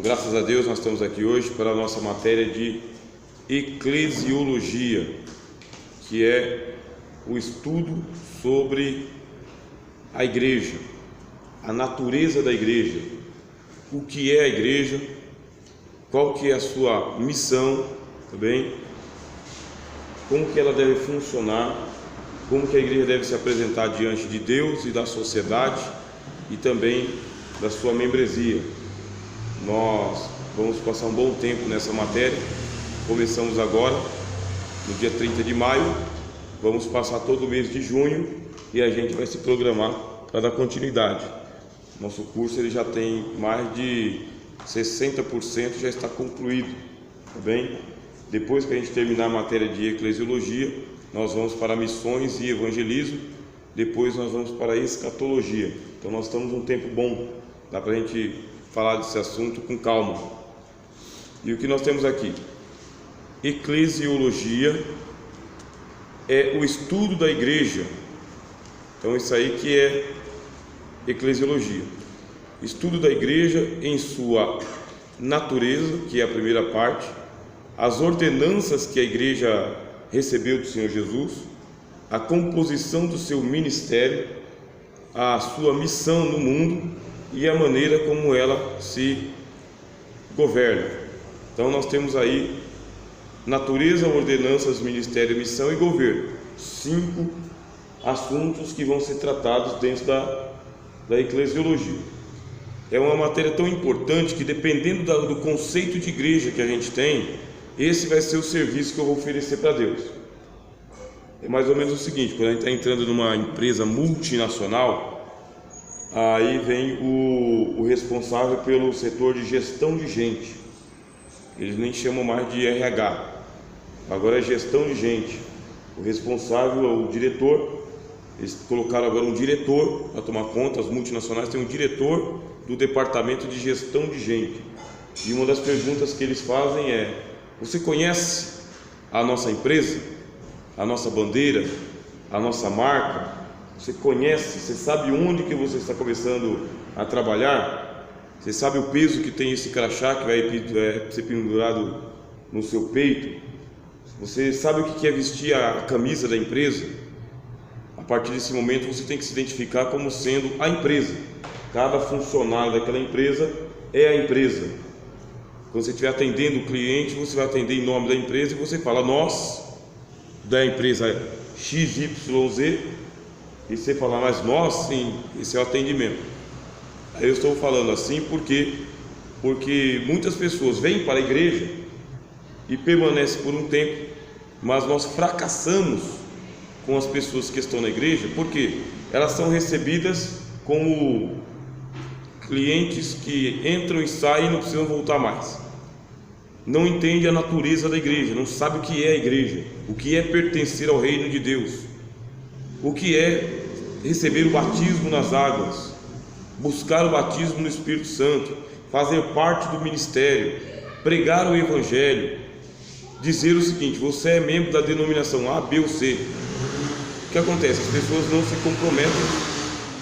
Graças a Deus nós estamos aqui hoje para a nossa matéria de eclesiologia, que é o estudo sobre a igreja, a natureza da igreja, o que é a igreja, qual que é a sua missão, também, como que ela deve funcionar, como que a igreja deve se apresentar diante de Deus e da sociedade e também da sua membresia. Nós vamos passar um bom tempo nessa matéria. Começamos agora, no dia 30 de maio, vamos passar todo o mês de junho e a gente vai se programar para dar continuidade. Nosso curso ele já tem mais de 60%, já está concluído, tá bem? Depois que a gente terminar a matéria de eclesiologia, nós vamos para missões e evangelismo, depois nós vamos para a escatologia. Então nós estamos num tempo bom, dá para a gente falar desse assunto com calma. E o que nós temos aqui? Eclesiologia é o estudo da igreja. Então isso aí que é eclesiologia. Estudo da igreja em sua natureza, que é a primeira parte, as ordenanças que a igreja recebeu do Senhor Jesus, a composição do seu ministério, a sua missão no mundo e a maneira como ela se governa. Então nós temos aí natureza, ordenanças, ministério, missão e governo. 5 assuntos que vão ser tratados dentro da eclesiologia. É uma matéria tão importante que, dependendo do conceito de igreja que a gente tem, esse vai ser o serviço que eu vou oferecer para Deus. É mais ou menos o seguinte: quando a gente está entrando numa empresa multinacional, aí vem o responsável pelo setor de gestão de gente. Eles nem chamam mais de RH, agora é gestão de gente. O responsável é o diretor. Eles colocaram agora um diretor para tomar conta. As multinacionais têm um diretor do departamento de gestão de gente. E uma das perguntas que eles fazem é: você conhece a nossa empresa, a nossa bandeira, a nossa marca? Você conhece, você sabe onde que você está começando a trabalhar? Você sabe o peso que tem esse crachá que vai ser pendurado no seu peito? Você sabe o que é vestir a camisa da empresa? A partir desse momento você tem que se identificar como sendo a empresa. Cada funcionário daquela empresa é a empresa. Quando você estiver atendendo o cliente, você vai atender em nome da empresa e você fala: nós, da empresa XYZ. E você fala: mas nós, sim, esse é o atendimento. Aí eu estou falando assim porque muitas pessoas vêm para a igreja e permanecem por um tempo, mas nós fracassamos com as pessoas que estão na igreja, porque elas são recebidas como clientes que entram e saem e não precisam voltar mais. Não entende a natureza da igreja, não sabe o que é a igreja, o que é pertencer ao reino de Deus, o que é receber o batismo nas águas, buscar o batismo no Espírito Santo, fazer parte do ministério, pregar o evangelho, dizer o seguinte: você é membro da denominação A, B ou C. O que acontece? As pessoas não se comprometem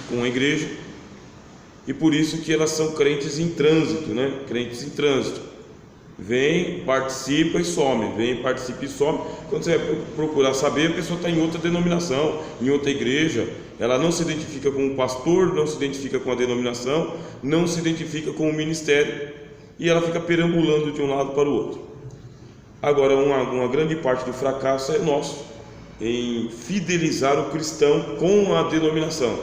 com a igreja e por isso que elas são crentes em trânsito, né? Crentes em trânsito. Vem, participa e some, vem, participa e some. Quando você vai procurar saber, a pessoa está em outra denominação, em outra igreja. Ela não se identifica com o pastor, não se identifica com a denominação, não se identifica com o ministério, e ela fica perambulando de um lado para o outro. Agora, uma grande parte do fracasso é nosso, em fidelizar o cristão com a denominação,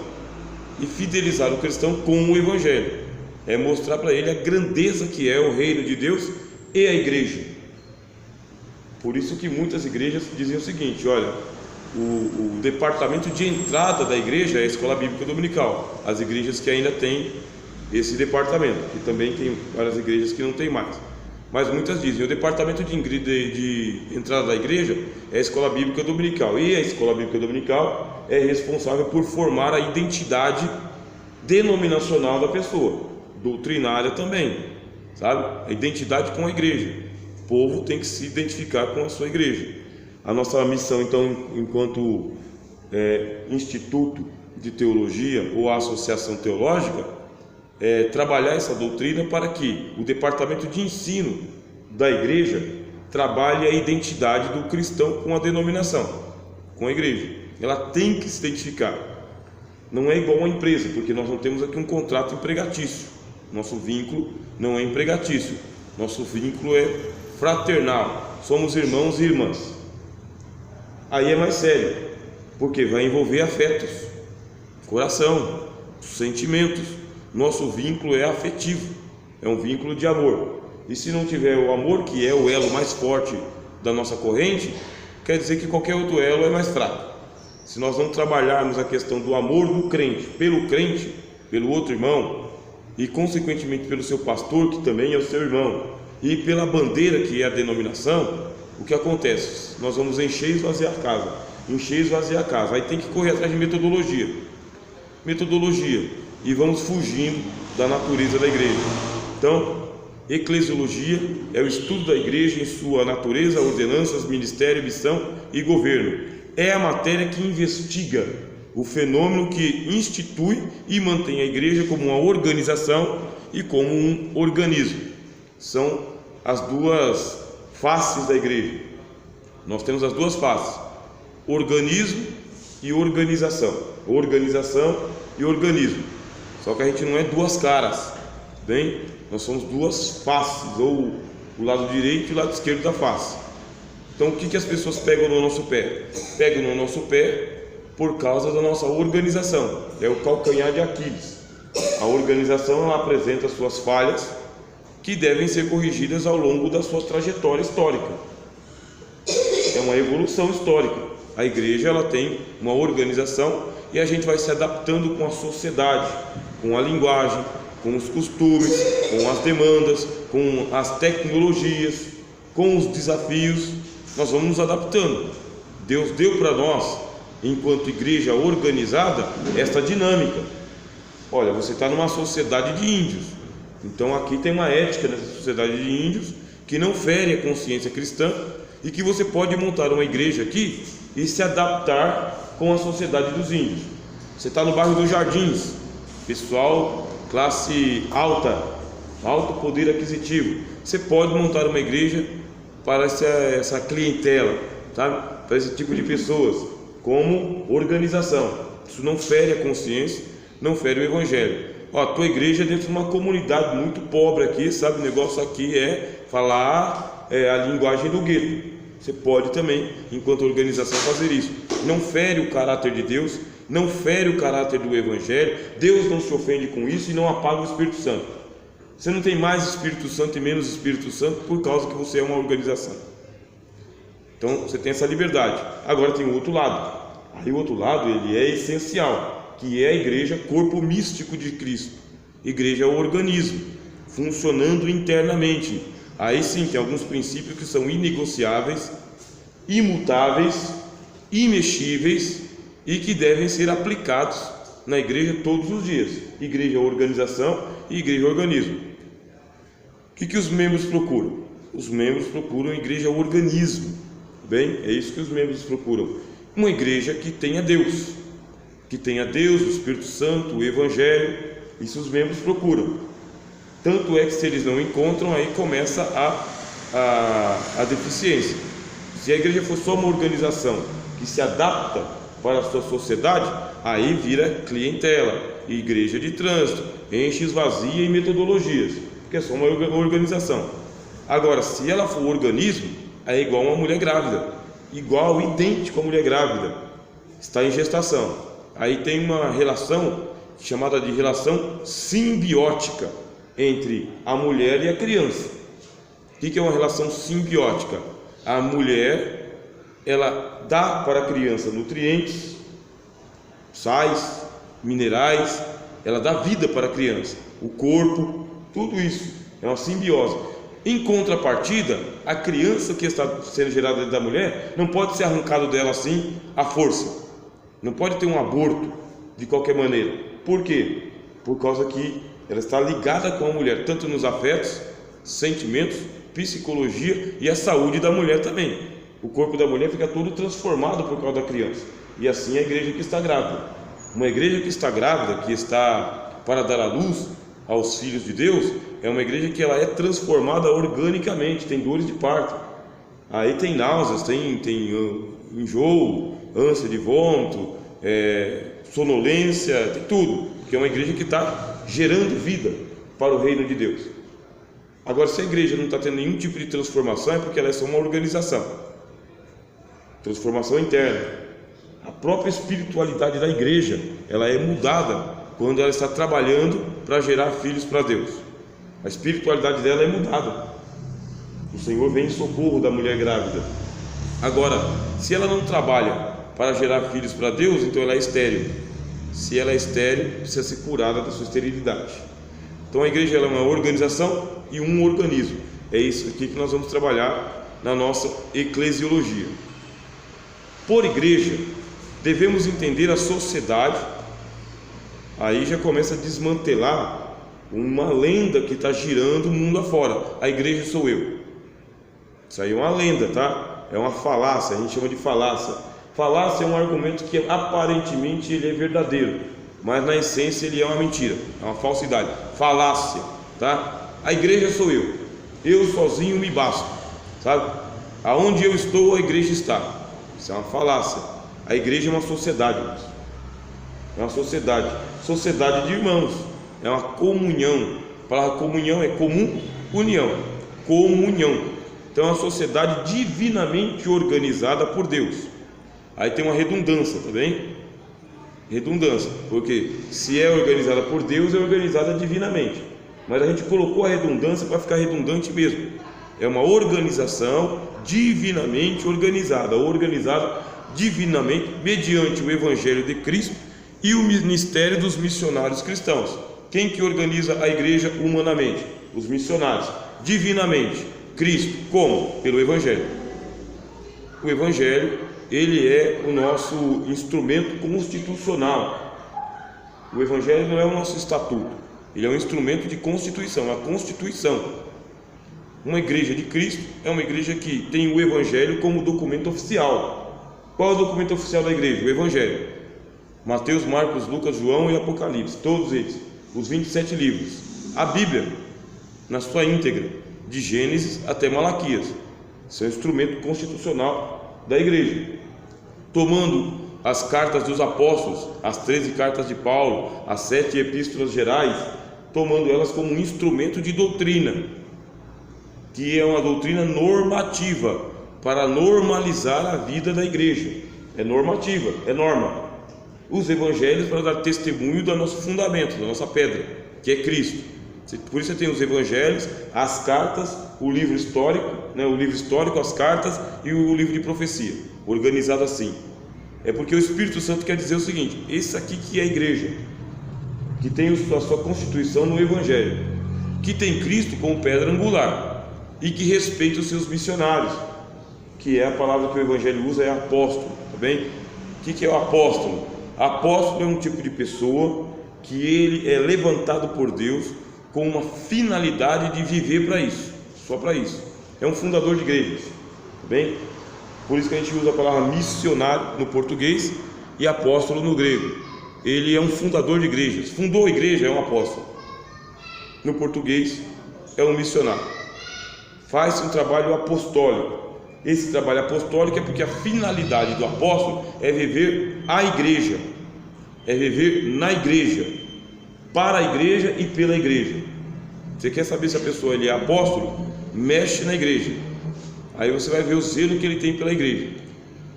e fidelizar o cristão com o evangelho. É mostrar para ele a grandeza que é o reino de Deus e a igreja. Por isso que muitas igrejas dizem o seguinte: olha, o departamento de entrada da igreja é a escola bíblica dominical. As igrejas que ainda têm esse departamento, que também tem várias igrejas que não tem mais, mas muitas dizem: o departamento de entrada da igreja é a escola bíblica dominical, e a escola bíblica dominical é responsável por formar a identidade denominacional da pessoa, doutrinária também, sabe? A identidade com a igreja. O povo tem que se identificar com a sua igreja. A nossa missão, então, enquanto Instituto de Teologia ou Associação Teológica, trabalhar essa doutrina para que o departamento de ensino da igreja trabalhe a identidade do cristão com a denominação, com a igreja. Ela tem que se identificar. Não é igual uma empresa, porque nós não temos aqui um contrato empregatício. Nosso vínculo não é empregatício. Nosso vínculo é fraternal. Somos irmãos e irmãs. Aí é mais sério, porque vai envolver afetos, coração, sentimentos. Nosso vínculo é afetivo, é um vínculo de amor. E se não tiver o amor, que é o elo mais forte da nossa corrente, quer dizer que qualquer outro elo é mais fraco. Se nós não trabalharmos a questão do amor do crente, pelo outro irmão, e consequentemente pelo seu pastor, que também é o seu irmão, e pela bandeira que é a denominação, o que acontece? Nós vamos encher e esvaziar a casa, aí tem que correr atrás de metodologia, e vamos fugindo da natureza da igreja. Então, eclesiologia é o estudo da igreja em sua natureza, ordenanças, ministério, missão e governo. É a matéria que investiga o fenômeno que institui e mantém a igreja como uma organização e como um organismo. São as duas faces da igreja. Nós temos as duas faces: organismo e organização. Organização e organismo. Só que a gente não é duas caras, bem? Nós somos duas faces, ou o lado direito e o lado esquerdo da face. Então, o que as pessoas pegam no nosso pé? Pegam no nosso pé por causa da nossa organização. É o calcanhar de Aquiles. A organização, ela apresenta suas falhas, que devem ser corrigidas ao longo da sua trajetória histórica. É uma evolução histórica. A igreja, ela tem uma organização e a gente vai se adaptando com a sociedade, com a linguagem, com os costumes, com as demandas, com as tecnologias, com os desafios. Nós vamos nos adaptando. Deus deu para nós, enquanto igreja organizada, esta dinâmica. Olha, você está numa sociedade de índios, então aqui tem uma ética nessa sociedade de índios que não fere a consciência cristã, e que você pode montar uma igreja aqui e se adaptar com a sociedade dos índios. Você está no bairro dos Jardins, pessoal, classe alta, alto poder aquisitivo. Você pode montar uma igreja para essa clientela, sabe? Para esse tipo de pessoas, como organização. Isso não fere a consciência, não fere o evangelho. Ó, a tua igreja é dentro de uma comunidade muito pobre aqui, sabe? O negócio aqui é falar a linguagem do gueto. Você pode também, enquanto organização, fazer isso. Não fere o caráter de Deus, não fere o caráter do evangelho. Deus não se ofende com isso e não apaga o Espírito Santo. Você não tem mais Espírito Santo e menos Espírito Santo por causa que você é uma organização. Então você tem essa liberdade. Agora tem o outro lado. Aí o outro lado, ele é essencial, que é a igreja, corpo místico de Cristo. Igreja é o organismo, funcionando internamente. Aí sim tem alguns princípios que são inegociáveis, imutáveis, imexíveis e que devem ser aplicados na igreja todos os dias. Igreja é organização e igreja é organismo. O que os membros procuram? Os membros procuram igreja organismo. Bem, é isso que os membros procuram. Uma igreja que tenha Deus, o Espírito Santo, o Evangelho. Isso os membros procuram. Tanto é que se eles não encontram, aí começa a deficiência. Se a igreja for só uma organização que se adapta para a sua sociedade, aí vira clientela, igreja de trânsito, enche, esvazia em metodologias, porque é só uma organização. Agora, se ela for organismo, é igual uma mulher grávida, idêntico à mulher grávida, está em gestação. Aí tem uma relação chamada de relação simbiótica entre a mulher e a criança. O que é uma relação simbiótica? A mulher, ela dá para a criança nutrientes, sais, minerais, ela dá vida para a criança, o corpo, tudo isso é uma simbiose. Em contrapartida, a criança que está sendo gerada dentro da mulher não pode ser arrancado dela assim à força, não pode ter um aborto de qualquer maneira. Por quê? Por causa que ela está ligada com a mulher, tanto nos afetos, sentimentos, psicologia e a saúde da mulher também. O corpo da mulher fica todo transformado por causa da criança. E assim a igreja que está grávida. Uma igreja que está grávida, que está para dar à luz, aos filhos de Deus, é uma igreja que ela é transformada organicamente, tem dores de parto, aí tem náuseas, tem enjoo, ânsia de vômito, sonolência, tem tudo, que é uma igreja que está gerando vida para o reino de Deus. Agora, se a igreja não está tendo nenhum tipo de transformação, é porque ela é só uma organização, transformação interna. A própria espiritualidade da igreja, ela é mudada quando ela está trabalhando para gerar filhos para Deus. A espiritualidade dela é mudada. O Senhor vem em socorro da mulher grávida. Agora, se ela não trabalha para gerar filhos para Deus, então ela é estéril. Se ela é estéril, precisa ser curada da sua esterilidade. Então a igreja ela é uma organização e um organismo. É isso aqui que nós vamos trabalhar na nossa eclesiologia. Por igreja, devemos entender a sociedade. Aí já começa a desmantelar uma lenda que está girando o mundo afora. A igreja sou eu. Isso aí é uma lenda, tá? É uma falácia, a gente chama de falácia. Falácia é um argumento que aparentemente ele é verdadeiro, mas na essência ele é uma mentira, é uma falsidade. Falácia, tá? A igreja sou eu sozinho me basto, sabe? Aonde eu estou, a igreja está. Isso é uma falácia. A igreja é uma sociedade, é uma sociedade de irmãos, é uma comunhão. A palavra comunhão é comum, união, comunhão. Então é uma sociedade divinamente organizada por Deus. Aí tem uma redundância, tá bem? Redundância, porque se é organizada por Deus, é organizada divinamente. Mas a gente colocou a redundância para ficar redundante mesmo. É uma organização divinamente organizada divinamente mediante o Evangelho de Cristo e o ministério dos missionários cristãos. Quem que organiza a igreja humanamente? Os missionários. Divinamente, Cristo. Como? Pelo Evangelho. O Evangelho, ele é o nosso instrumento constitucional. O Evangelho não é o nosso estatuto, ele é um instrumento de constituição, a Constituição. Uma igreja de Cristo é uma igreja que tem o Evangelho como documento oficial. Qual é o documento oficial da igreja? O Evangelho. Mateus, Marcos, Lucas, João e Apocalipse, todos eles, os 27 livros. A Bíblia, na sua íntegra, de Gênesis até Malaquias, isso é um instrumento constitucional da igreja. Tomando as cartas dos apóstolos, as 13 cartas de Paulo, as 7 epístolas gerais, tomando elas como um instrumento de doutrina, que é uma doutrina normativa, para normalizar a vida da igreja. É normativa, é norma. Os evangelhos para dar testemunho do nosso fundamento, da nossa pedra, que é Cristo. Por isso você tem os evangelhos, as cartas, o livro histórico, as cartas e o livro de profecia, organizado assim. É porque o Espírito Santo quer dizer o seguinte: esse aqui que é a igreja, que tem a sua constituição no evangelho, que tem Cristo como pedra angular e que respeita os seus missionários, que é a palavra que o evangelho usa, é apóstolo, tá bem? O que é o apóstolo? Apóstolo é um tipo de pessoa que ele é levantado por Deus com uma finalidade de viver para isso, só para isso. É um fundador de igrejas, tá bem? Por isso que a gente usa a palavra missionário no português e apóstolo no grego. Ele é um fundador de igrejas. Fundou a igreja, é um apóstolo. No português é um missionário. Faz um trabalho apostólico. Esse trabalho apostólico é porque a finalidade do apóstolo é viver a igreja, é viver na igreja, para a igreja e pela igreja. Você quer saber se a pessoa ele é apóstolo? Mexe na igreja. Aí você vai ver o zelo que ele tem pela igreja.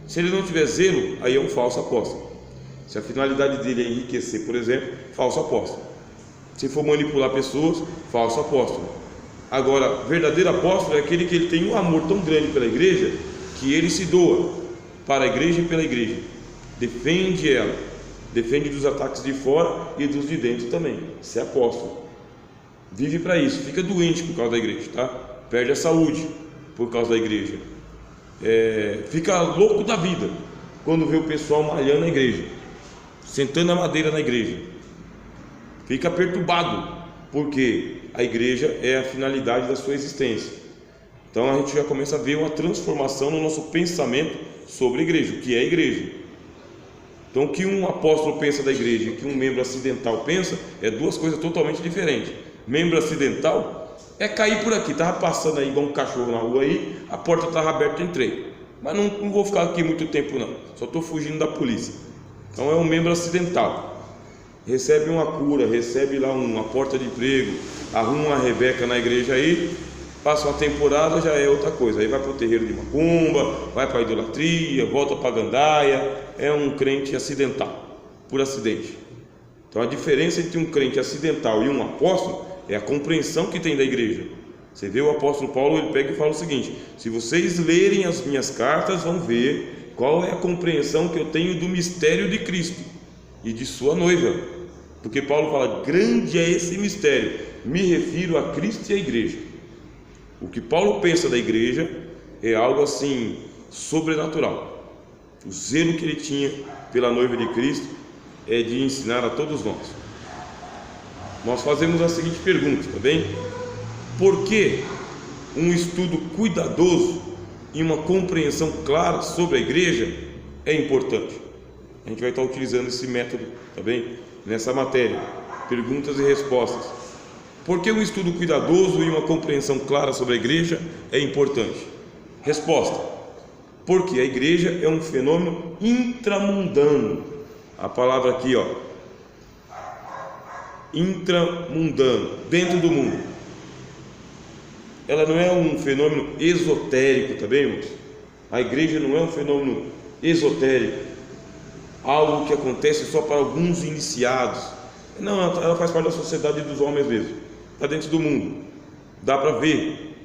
Se ele não tiver zelo, aí é um falso apóstolo. Se a finalidade dele é enriquecer, por exemplo, falso apóstolo. Se for manipular pessoas, falso apóstolo. Agora, verdadeiro apóstolo é aquele que ele tem um amor tão grande pela igreja que ele se doa para a igreja e pela igreja, defende ela, defende dos ataques de fora e dos de dentro também. Isso é apóstolo. Vive para isso, fica doente por causa da igreja, tá? Perde a saúde por causa da igreja, fica louco da vida quando vê o pessoal malhando na igreja, sentando na madeira na igreja, fica perturbado, porque a igreja é a finalidade da sua existência. Então a gente já começa a ver uma transformação no nosso pensamento sobre a igreja, o que é a igreja. Então, o que um apóstolo pensa da igreja e o que um membro acidental pensa é duas coisas totalmente diferentes. Membro acidental é cair por aqui, estava passando aí igual um cachorro na rua aí, a porta estava aberta, entrei, mas não vou ficar aqui muito tempo não, só estou fugindo da polícia. Então é um membro acidental, recebe uma cura, recebe lá uma porta de emprego, arruma uma Rebeca na igreja aí, passa uma temporada, já é outra coisa, aí vai para o terreiro de macumba, vai para a idolatria, volta para a gandaia, é um crente acidental, por acidente. Então a diferença entre um crente acidental e um apóstolo é a compreensão que tem da igreja. Você vê o apóstolo Paulo, ele pega e fala o seguinte: se vocês lerem as minhas cartas, vão ver qual é a compreensão que eu tenho do mistério de Cristo e de sua noiva, porque Paulo fala, grande é esse mistério, me refiro a Cristo e a igreja. O que Paulo pensa da igreja é algo assim sobrenatural. O zelo que ele tinha pela noiva de Cristo é de ensinar a todos nós. Nós fazemos a seguinte pergunta, tá bem? Por que um estudo cuidadoso e uma compreensão clara sobre a igreja é importante? A gente vai estar utilizando esse método, tá bem? Nessa matéria, perguntas e respostas. Por que um estudo cuidadoso e uma compreensão clara sobre a igreja é importante? Resposta: porque a igreja é um fenômeno intramundano. A palavra aqui, ó, intramundano, dentro do mundo. Ela não é um fenômeno esotérico, tá bem, irmãos? A igreja não é um fenômeno esotérico, algo que acontece só para alguns iniciados. Não, ela faz parte da sociedade dos homens mesmo, está dentro do mundo. Dá para ver,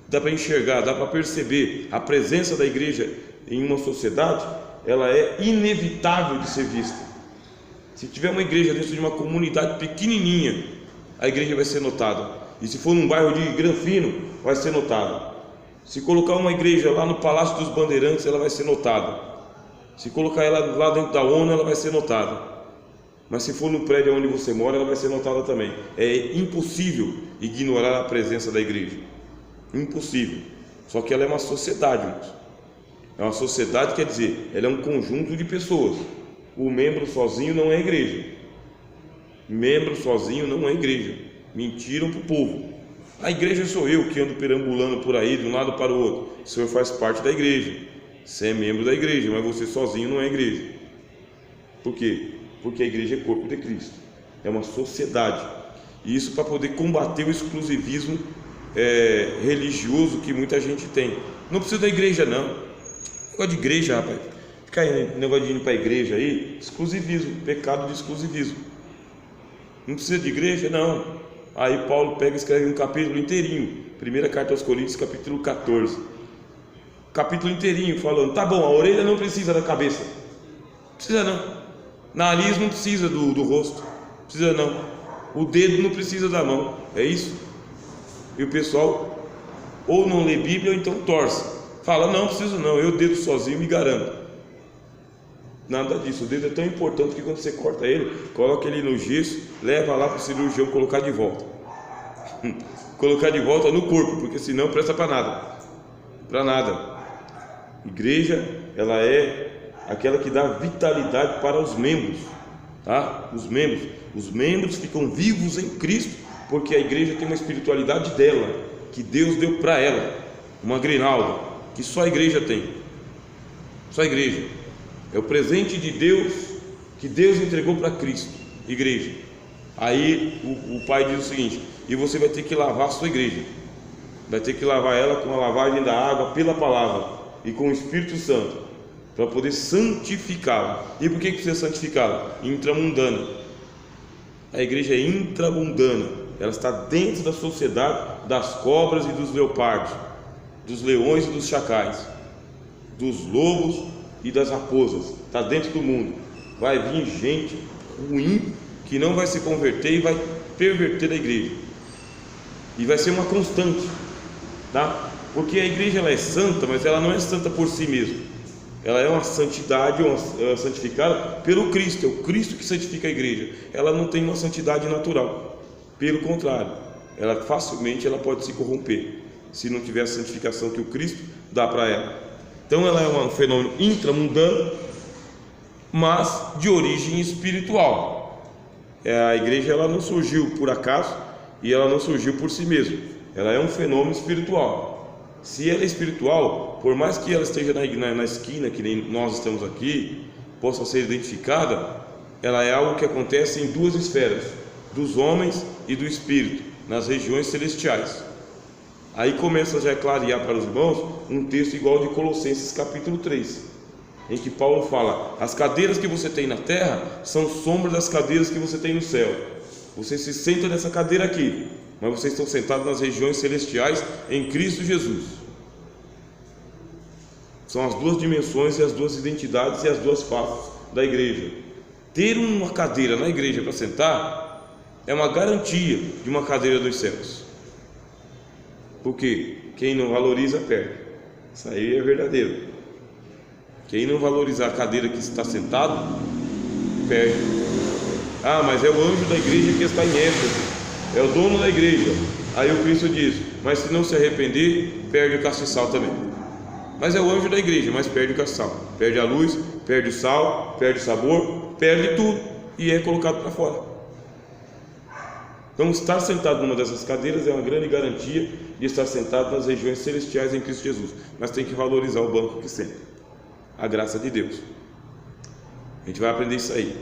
dá para enxergar, dá para perceber a presença da igreja em uma sociedade. Ela é inevitável de ser vista. Se tiver uma igreja dentro de uma comunidade pequenininha, a igreja vai ser notada. E se for num bairro de Granfino, vai ser notada. Se colocar uma igreja lá no Palácio dos Bandeirantes, ela vai ser notada. Se colocar ela lá dentro da ONU, ela vai ser notada. Mas se for no prédio onde você mora, ela vai ser notada também. É impossível ignorar a presença da igreja. Impossível. Só que ela é uma sociedade, irmãos. É uma sociedade, quer dizer, ela é um conjunto de pessoas. O membro sozinho não é igreja. Membro sozinho não é igreja. Mentiram para o povo. A igreja sou eu que ando perambulando por aí de um lado para o outro. O senhor faz parte da igreja. Você é membro da igreja, mas você sozinho não é igreja. Por quê? Porque a igreja é corpo de Cristo. É uma sociedade. E isso para poder combater o exclusivismo religioso que muita gente tem. Não precisa da igreja não. Negócio de igreja, rapaz, fica aí, negócio de ir para a igreja aí, exclusivismo, pecado de exclusivismo. Não precisa de igreja, não. Aí Paulo pega e escreve um capítulo inteirinho, primeira carta aos Coríntios, capítulo 14, capítulo inteirinho falando, tá bom, a orelha não precisa da cabeça, não precisa não, nariz não precisa do rosto, não precisa não, o dedo não precisa da mão, é isso. E o pessoal ou não lê Bíblia ou então torce. Fala, não preciso não, eu dedo sozinho me garanto. Nada disso, o dedo é tão importante que quando você corta ele, coloca ele no gesso, leva lá para o cirurgião colocar de volta. Colocar de volta no corpo, porque senão não presta para nada. Para nada. Igreja, ela é aquela que dá vitalidade para os membros, tá? Os membros ficam vivos em Cristo, porque a igreja tem uma espiritualidade dela, que Deus deu para ela, uma grinalda que só a igreja tem. Só a igreja é o presente de Deus que Deus entregou para Cristo, igreja. Aí o pai diz o seguinte: e você vai ter que lavar a sua igreja, vai ter que lavar ela com a lavagem da água pela palavra e com o Espírito Santo, para poder santificá-la. E por que precisa santificá-la? Intramundana. A igreja é intramundana, ela está dentro da sociedade das cobras e dos leopardos, dos leões e dos chacais, dos lobos e das raposas. Está dentro do mundo. Vai vir gente ruim que não vai se converter e vai perverter a igreja, e vai ser uma constante, tá? Porque a igreja ela é santa, mas ela não é santa por si mesma. Ela é uma santidade, santificada pelo Cristo. É o Cristo que santifica a igreja. Ela não tem uma santidade natural. Pelo contrário, ela facilmente pode se corromper se não tiver a santificação que o Cristo dá para ela. Então ela é um fenômeno intramundano, mas de origem espiritual. A igreja ela não surgiu por acaso e ela não surgiu por si mesma. Ela é um fenômeno espiritual. Se ela é espiritual, por mais que ela esteja na esquina, que nem nós estamos aqui, possa ser identificada, ela é algo que acontece em duas esferas, dos homens e do espírito, nas regiões celestiais. Aí começa já a clarear para os irmãos um texto igual de Colossenses capítulo 3, em que Paulo fala: as cadeiras que você tem na terra são sombra das cadeiras que você tem no céu. Você se senta nessa cadeira aqui, mas vocês estão sentados nas regiões celestiais em Cristo Jesus. São as duas dimensões e as duas identidades e as duas faces da igreja. Ter uma cadeira na igreja para sentar é uma garantia de uma cadeira dos céus, porque quem não valoriza perde. Isso aí é verdadeiro. Quem não valorizar a cadeira que está sentado perde. Ah, mas é o anjo da igreja que está em Éfeso, é o dono da igreja. Aí o Cristo diz: mas se não se arrepender, perde o castiçal também. Mas é o anjo da igreja, mas perde o castiçal, perde a luz, perde o sal, perde o sabor, perde tudo e é colocado para fora. Então, estar sentado numa dessas cadeiras é uma grande garantia de estar sentado nas regiões celestiais em Cristo Jesus. Mas tem que valorizar o banco que senta, a graça de Deus. A gente vai aprender isso aí.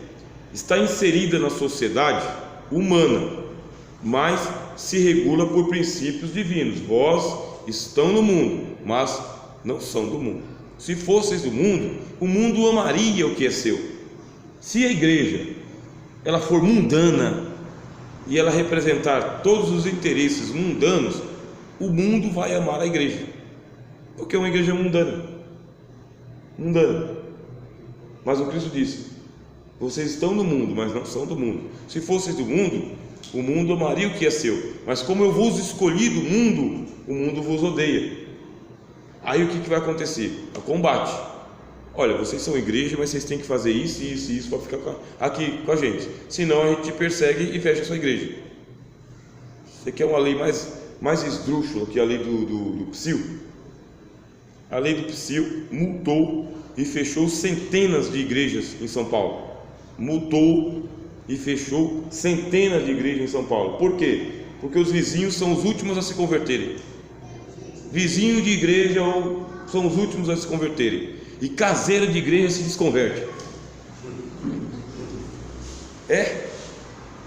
Está inserida na sociedade humana, mas se regula por princípios divinos. Vós estão no mundo, mas não são do mundo. Se fosseis do mundo, o mundo amaria o que é seu. Se a igreja ela for mundana e ela representar todos os interesses mundanos, o mundo vai amar a igreja, porque é uma igreja mundana. Mas o Cristo disse: vocês estão no mundo, mas não são do mundo. Se fosseis do mundo, o mundo amaria o que é seu, mas como eu vos escolhi do mundo, o mundo vos odeia. Aí o que vai acontecer? O combate. Olha, vocês são igreja, mas vocês têm que fazer isso, isso e isso para ficar aqui com a gente, senão a gente te persegue e fecha a sua igreja. Você quer uma lei mais esdrúxula que a lei do Psil? A lei do Psil multou e fechou centenas de igrejas em São Paulo. Multou e fechou centenas de igrejas em São Paulo. Por quê? Porque os vizinhos são os últimos a se converterem. Vizinho de igreja são os últimos a se converterem. E caseiro de igreja se desconverte.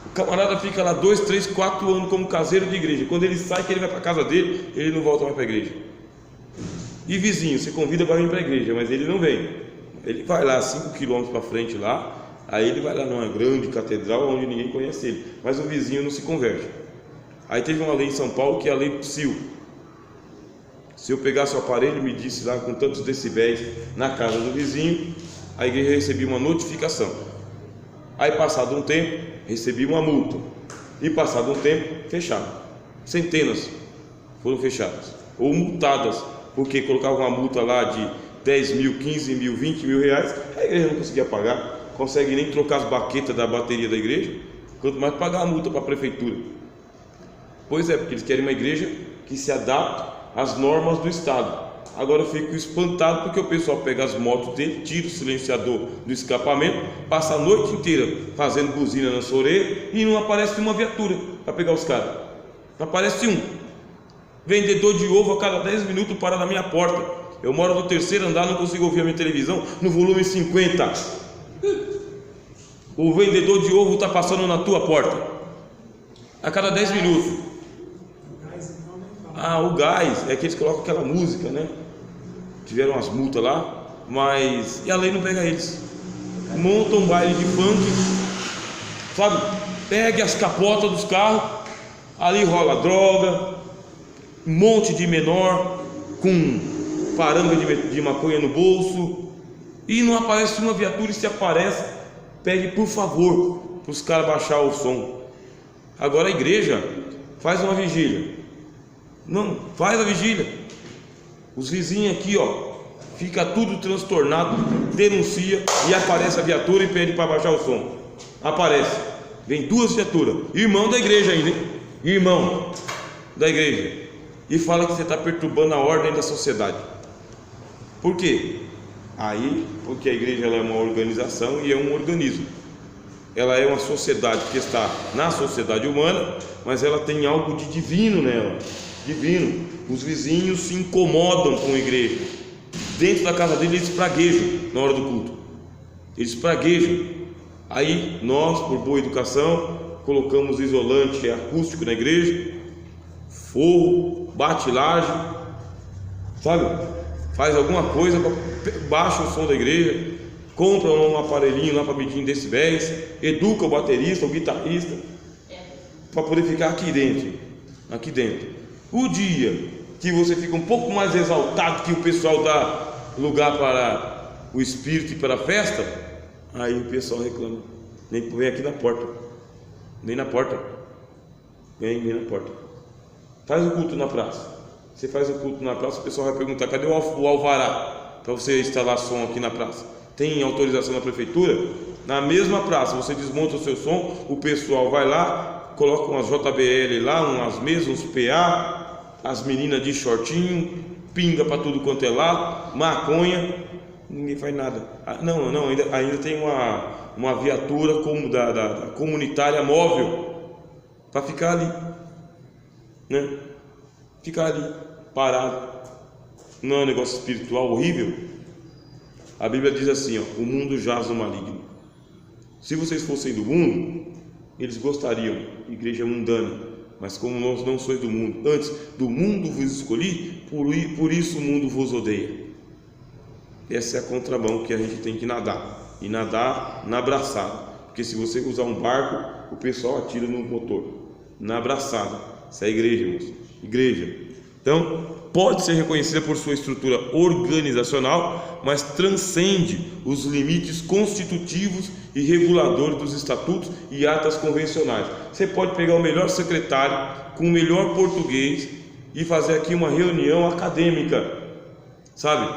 O camarada fica lá 2, 3, 4 anos como caseiro de igreja. Quando ele sai, que ele vai para a casa dele, ele não volta mais para a igreja. E vizinho, você convida para vir para a igreja, mas ele não vem. Ele vai lá 5 quilômetros para frente lá. Aí ele vai lá numa grande catedral onde ninguém conhece ele, mas o vizinho não se converte. Aí teve uma lei em São Paulo que é a lei Psil. Se eu pegasse o aparelho e medisse lá com tantos decibéis na casa do vizinho, a igreja recebia uma notificação. Aí passado um tempo, recebia uma multa. E passado um tempo, fecharam. Centenas foram fechadas ou multadas, porque colocavam uma multa lá de 10 mil, 15 mil, 20 mil reais. A igreja não conseguia pagar, consegue nem trocar as baquetas da bateria da igreja, quanto mais pagar a multa para a prefeitura. Pois é, porque eles querem uma igreja que se adapte às normas do Estado. Agora eu fico espantado porque o pessoal pega as motos dele, tira o silenciador do escapamento, passa a noite inteira fazendo buzina na sua orelha e não aparece uma viatura para pegar os caras. Não aparece um. Vendedor de ovo a cada 10 minutos para na minha porta. Eu moro no 3º andar, não consigo ouvir a minha televisão no volume 50. O vendedor de ovo está passando na tua porta a cada 10 minutos. O gás, é que eles colocam aquela música, né? Tiveram umas multas lá, mas... E a lei não pega eles. Montam um baile de funk, sabe? Pegue as capotas dos carros, ali rola droga, um monte de menor com paranga de maconha no bolso, e não aparece uma viatura, e se aparece, pede por favor para os caras baixar o som. Agora a igreja faz uma vigília. Não, faz a vigília. Os vizinhos aqui, fica tudo transtornado, denuncia e aparece a viatura e pede para baixar o som. Aparece, vem 2 viaturas, irmão da igreja ainda, hein? Irmão da igreja, e fala que você está perturbando a ordem da sociedade. Por quê? Aí, porque a igreja ela é uma organização e é um organismo. Ela é uma sociedade que está na sociedade humana, mas ela tem algo de divino nela. Divino. Os vizinhos se incomodam com a igreja. Dentro da casa deles eles praguejam na hora do culto. Eles praguejam. Aí nós, por boa educação, colocamos isolante acústico na igreja, forro, bate laje, sabe? Faz alguma coisa, baixa o som da igreja, compra um aparelhinho lá para medir decibéis, educa o baterista, o guitarrista, para poder ficar aqui dentro. Aqui dentro. O dia que você fica um pouco mais exaltado, que o pessoal dá lugar para o espírito e para a festa, aí o pessoal reclama. Vem aqui na porta. Nem na porta. Vem na porta. Faz o culto na praça. Você faz o culto na praça, o pessoal vai perguntar: cadê o alvará para você instalar som aqui na praça? Tem autorização da prefeitura? Na mesma praça, você desmonta o seu som, o pessoal vai lá, coloca umas JBL lá, umas mesas, uns PA, as meninas de shortinho, pinga para tudo quanto é lado, maconha, ninguém faz nada. Não, ainda tem uma viatura como da comunitária móvel para ficar ali, né? Ficar ali, parado. Não é um negócio espiritual horrível? A Bíblia diz assim, ó: o mundo jaz no maligno. Se vocês fossem do mundo, eles gostariam, igreja mundana, mas como nós não sois do mundo, antes do mundo vos escolhi, por isso o mundo vos odeia. Essa é a contramão que a gente tem que nadar, e nadar na braçada, porque se você usar um barco, o pessoal atira no motor, na braçada. Essa é a igreja, irmãos. Igreja, então, pode ser reconhecida por sua estrutura organizacional, mas transcende os limites constitutivos e reguladores dos estatutos e atas convencionais. Você pode pegar o melhor secretário com o melhor português e fazer aqui uma reunião acadêmica, sabe?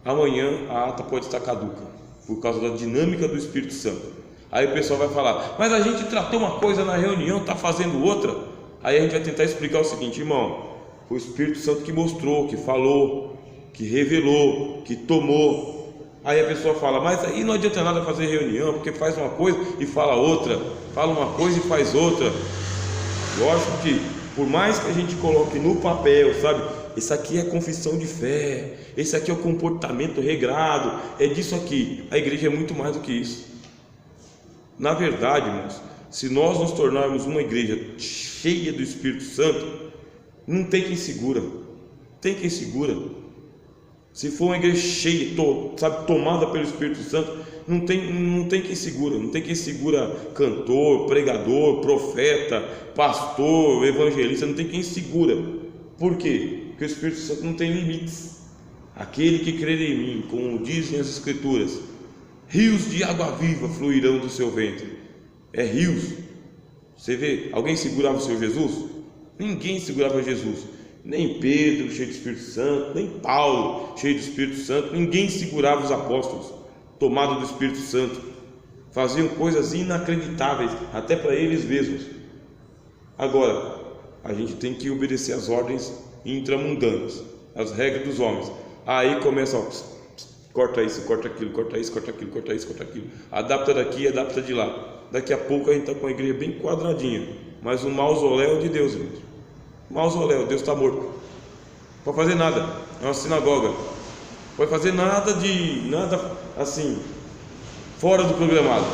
Amanhã a ata pode estar caduca por causa da dinâmica do Espírito Santo. Aí o pessoal vai falar: mas a gente tratou uma coisa na reunião, está fazendo outra. Aí a gente vai tentar explicar o seguinte: irmão, foi o Espírito Santo que mostrou, que falou, que revelou, que tomou. Aí a pessoa fala: mas aí não adianta nada fazer reunião, porque faz uma coisa e fala outra, fala uma coisa e faz outra. Lógico que, por mais que a gente coloque no papel, sabe, esse aqui é confissão de fé, esse aqui é o comportamento regrado, é disso aqui. A igreja é muito mais do que isso. Na verdade, irmãos, se nós nos tornarmos uma igreja cheia do Espírito Santo, não tem quem segura. Tem quem segura. Se for uma igreja cheia, sabe, tomada pelo Espírito Santo, não tem quem segura. Não tem quem segura cantor, pregador, profeta, pastor, evangelista. Não tem quem segura. Por quê? Porque o Espírito Santo não tem limites. Aquele que crer em mim, como dizem as Escrituras, rios de água viva fluirão do seu ventre. É rios. Você vê, alguém segurava o Senhor Jesus? Ninguém segurava Jesus. Nem Pedro, cheio do Espírito Santo, nem Paulo, cheio do Espírito Santo. Ninguém segurava os apóstolos, tomados do Espírito Santo. Faziam coisas inacreditáveis, até para eles mesmos. Agora, a gente tem que obedecer às ordens intramundanas, as regras dos homens. Aí começa, ó, corta isso, corta aquilo, corta isso, corta aquilo, corta isso, corta aquilo. Adapta daqui, adapta de lá. Daqui a pouco a gente está com a igreja bem quadradinha, mas o mausoléu de Deus, irmãos. Mausoléu, Deus está morto. Não pode fazer nada. É uma sinagoga. Não pode fazer nada assim, fora do programado.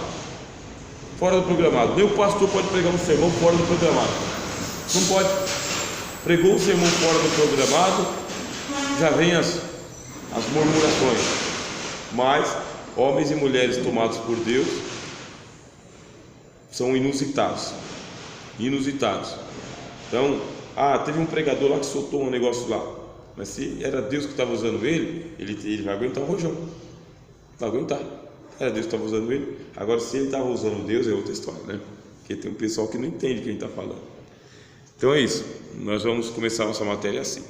Fora do programado. Nem o pastor pode pregar um sermão fora do programado. Não pode. Pregou um sermão fora do programado, já vem as murmurações. Mas homens e mulheres tomados por Deus são inusitados. Então, teve um pregador lá que soltou um negócio lá, mas se era Deus que estava usando ele vai aguentar o rojão. Vai aguentar. Era Deus que estava usando ele. Agora, se ele estava usando Deus, é outra história, né? Porque tem um pessoal que não entende o que a gente está falando. Então é isso. Nós vamos começar a nossa matéria assim.